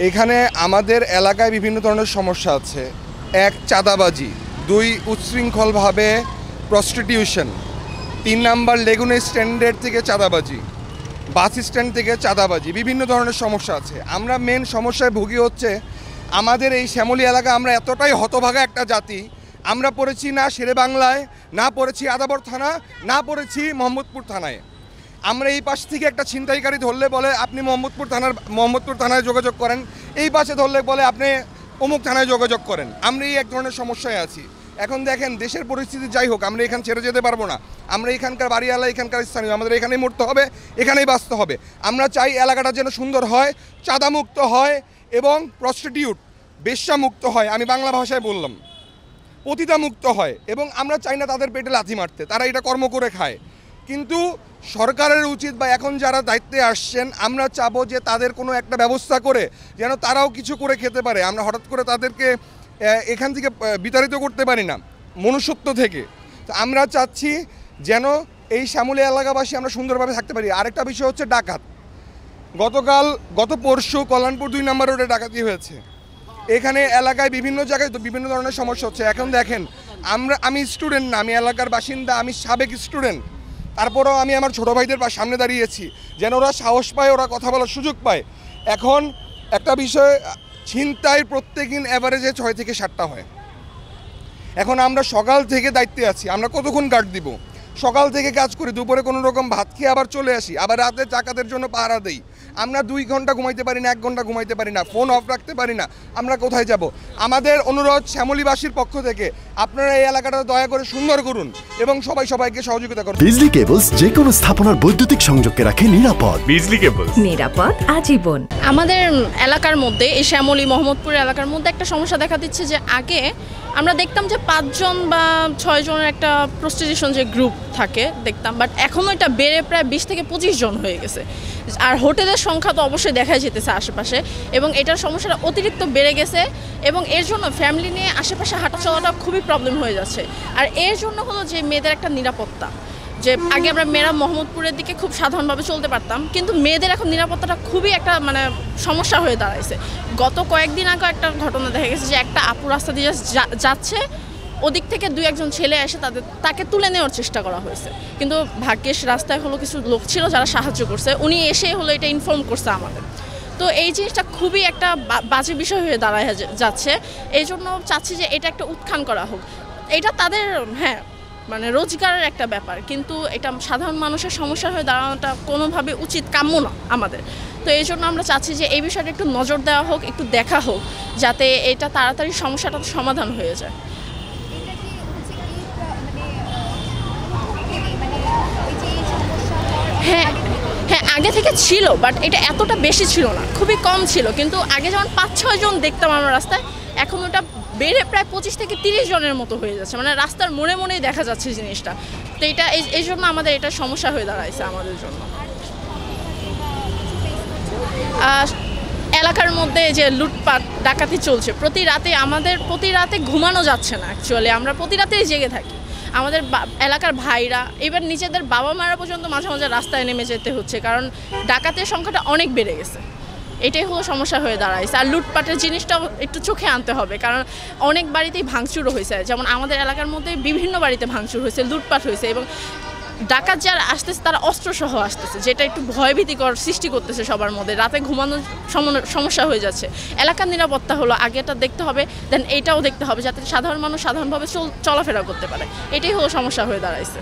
এখানে আমাদের এলাকায় বিভিন্ন ধরনের সমস্যা আছে। এক, চাঁদাবাজি; দুই, উচ্ছৃঙ্খলভাবে প্রস্টিটিউশন; 3 নাম্বার লেগুনা স্ট্যান্ডের থেকে চাঁদাবাজি, বাস স্ট্যান্ড থেকে চাঁদাবাজি, বিভিন্ন ধরনের সমস্যা আছে। আমরা মেন সমস্যায় ভুগি হচ্ছে আমাদের এই শ্যামলী এলাকা। আমরা এতটাই হতভাগা একটা জাতি, আমরা পড়েছি না শেরেবাংলায়, না পড়েছি আদাবর থানা, না পড়েছি মোহাম্মদপুর থানায়। আমরা এই পাশ থেকে একটা ছিনতাইকারী ধরলে বলে আপনি মোহাম্মদপুর থানায় যোগাযোগ করেন, এই পাশে ধরলে বলে আপনি অমুক থানায় যোগাযোগ করেন। আমরা এই এক ধরনের সমস্যায় আছি। এখন দেখেন, দেশের পরিস্থিতি যাই হোক, আমরা এখান ছেড়ে যেতে পারবো না। আমরা এখানকার বাড়িওয়ালা, এখানকার স্থানীয়, আমাদের এখানেই মরতে হবে, এখানেই বাঁচতে হবে। আমরা চাই এলাকাটা যেন সুন্দর হয়, চাঁদামুক্ত হয় এবং প্রস্টিটিউট, বেশ্যামুক্ত হয়। আমি বাংলা ভাষায় বললাম, পতিতামুক্ত হয়। এবং আমরা চাই না তাদের পেটে লাথি মারতে, তারা এটা কর্ম করে খায়। কিন্তু সরকারের উচিত, বা এখন যারা দায়িত্বে আসছেন, আমরা চাবো যে তাদের কোনো একটা ব্যবস্থা করে যেন তারাও কিছু করে খেতে পারে। আমরা হঠাৎ করে তাদেরকে এখান থেকে বিতাড়িত করতে পারি না, মনুষ্যত্ব থেকে। তো আমরা চাচ্ছি যেন এই শ্যামলী এলাকাবাসী আমরা সুন্দরভাবে থাকতে পারি। আরেকটা বিষয় হচ্ছে ডাকাত। গত পরশু কল্যাণপুর 2 নম্বর রোডে ডাকাতি হয়েছে। এখানে এলাকায় বিভিন্ন জায়গায় তো বিভিন্ন ধরনের সমস্যা হচ্ছে। এখন দেখেন, আমি স্টুডেন্ট না, আমি এলাকার বাসিন্দা, আমি সাবেক স্টুডেন্ট। তারপরেও আমি আমার ছোটো ভাইদের সামনে দাঁড়িয়েছি যেন ওরা সাহস পায়, ওরা কথা বলার সুযোগ পায়। এখন একটা বিষয়, ছিনতাই প্রত্যেকদিন অ্যাভারেজে 6 থেকে 7টা হয়। এখন আমরা সকাল থেকে দায়িত্বে আছি, আমরা কতক্ষণ গার্ড দিব? সকাল থেকে কাজ করি, দুপুরে কোনো রকম ভাত খেয়ে আবার চলে আসি, আবার রাতে ডাকাতের জন্য পাহারা দেই। আমরা 2 ঘন্টা ঘুমাইতে পারি না, 1 ঘন্টা ঘুমাইতে পারি না, ফোন অফ রাখতে পারি না। আমরা কোথায় যাব? আমাদের অনুরোধ শ্যামলীবাসীর পক্ষ থেকে, আপনারা এই এলাকাটা দয়া করে সুন্দর করুন এবং সবাইকে সহযোগিতা করুন। বিজলি কেবলস যে কোনো স্থাপনার বৈদ্যুতিক সংযোগকে রাখে নিরাপদ। বিজলি কেবলস, নিরাপদ আজীবন। আমাদের এলাকার মধ্যে, এই শ্যামলী মোহাম্মদপুর এলাকার মধ্যে একটা সমস্যা দেখা দিচ্ছে যে আগে আমরা দেখতাম যে 5 জন বা 6 জনের একটা প্রস্টিটিউশন যে গ্রুপ থাকে দেখতাম, বাট এখনও এটা বেড়ে প্রায় 20 থেকে 25 জন হয়ে গেছে। আর হোটেলের সংখ্যা তো অবশ্যই দেখা যেতেছে আশেপাশে, এবং এটার সমস্যাটা অতিরিক্ত বেড়ে গেছে, এবং এর জন্য ফ্যামিলি নিয়ে আশেপাশে হাঁটা চলাটা খুবই প্রবলেম হয়ে যাচ্ছে। আর এর জন্য হলো যে মেয়েদের একটা নিরাপত্তা, যে আগে আমরা মেয়েরা মোহাম্মদপুরের দিকে খুব সাধারণভাবে চলতে পারতাম, কিন্তু মেয়েদের এখন নিরাপত্তাটা খুবই একটা সমস্যা হয়ে দাঁড়াইছে। গত কয়েকদিন আগে একটা ঘটনা দেখা গেছে যে একটা আপু রাস্তা দিয়ে যাচ্ছে, ওদিক থেকে 2-1 ছেলে এসে তাকে তুলে নেওয়ার চেষ্টা করা হয়েছে, কিন্তু ভাগ্যেশ রাস্তায় হলো কিছু লোক ছিল যারা সাহায্য করছে, উনি এসে হলো এটা ইনফর্ম করছে আমাদের। তো এই জিনিসটা খুবই একটা বাজে বিষয় হয়ে দাঁড়ায় যাচ্ছে। এই জন্য চাচ্ছি যে এটা একটা উত্থান করা হোক। এটা তাদের রোজগারের একটা ব্যাপার, কিন্তু এটা সাধারণ মানুষের সমস্যা হয়ে দাঁড়ানোটা কোনোভাবে উচিত, কাম্য না আমাদের। তো এই জন্য আমরা চাচ্ছি যে এই বিষয়টা একটু নজর দেওয়া হোক, একটু দেখা হোক, যাতে এটা তাড়াতাড়ি সমস্যাটা সমাধান হয়ে যায়। হ্যাঁ হ্যাঁ, আগে থেকে ছিল, বাট এটা এতটা বেশি ছিল না, খুবই কম ছিল। কিন্তু আগে যেমন 5-6 জন দেখতাম আমরা রাস্তায়, এখন ওটা বেড়ে প্রায় 25 থেকে 30 জনের মতো হয়ে যাচ্ছে, রাস্তার মোড়েই দেখা যাচ্ছে জিনিসটা। তো এটা এই জন্য আমাদের এটা সমস্যা হয়ে দাঁড়াইছে আমাদের জন্য। এলাকার মধ্যে যে লুটপাট ডাকাতি চলছে প্রতি রাতে ঘুমানো যাচ্ছে না। অ্যাকচুয়ালি আমরা প্রতি রাতেই জেগে থাকি। আমাদের এলাকার ভাইরা, এবার নিজেদের বাবা মারা পর্যন্ত মাঝে মাঝে রাস্তায় নেমে যেতে হচ্ছে, কারণ ডাকাতের সংখ্যাটা অনেক বেড়ে গেছে। এটাই হলো সমস্যা হয়ে দাঁড়াইছে। আর লুটপাটের জিনিসটাও একটু চোখে আনতে হবে, কারণ অনেক বাড়িতেই ভাঙচুরও হয়েছে। যেমন আমাদের এলাকার মধ্যে বিভিন্ন বাড়িতে ভাঙচুর হয়েছে, লুটপাট হয়েছে, এবং ডাকাত যারা আসতেছে তারা অস্ত্রসহ আসতেছে, যেটা একটু ভয়ভীতিকর সৃষ্টি করতেছে সবার মধ্যে। রাতে ঘুমানোর সমস্যা হয়ে যাচ্ছে। এলাকার নিরাপত্তা হলো আগেটা দেখতে হবে, দেন এইটাও দেখতে হবে, যাতে সাধারণ মানুষ সাধারণভাবে চলাফেরা করতে পারে। এটাই হলো সমস্যা হয়ে দাঁড়াইছে।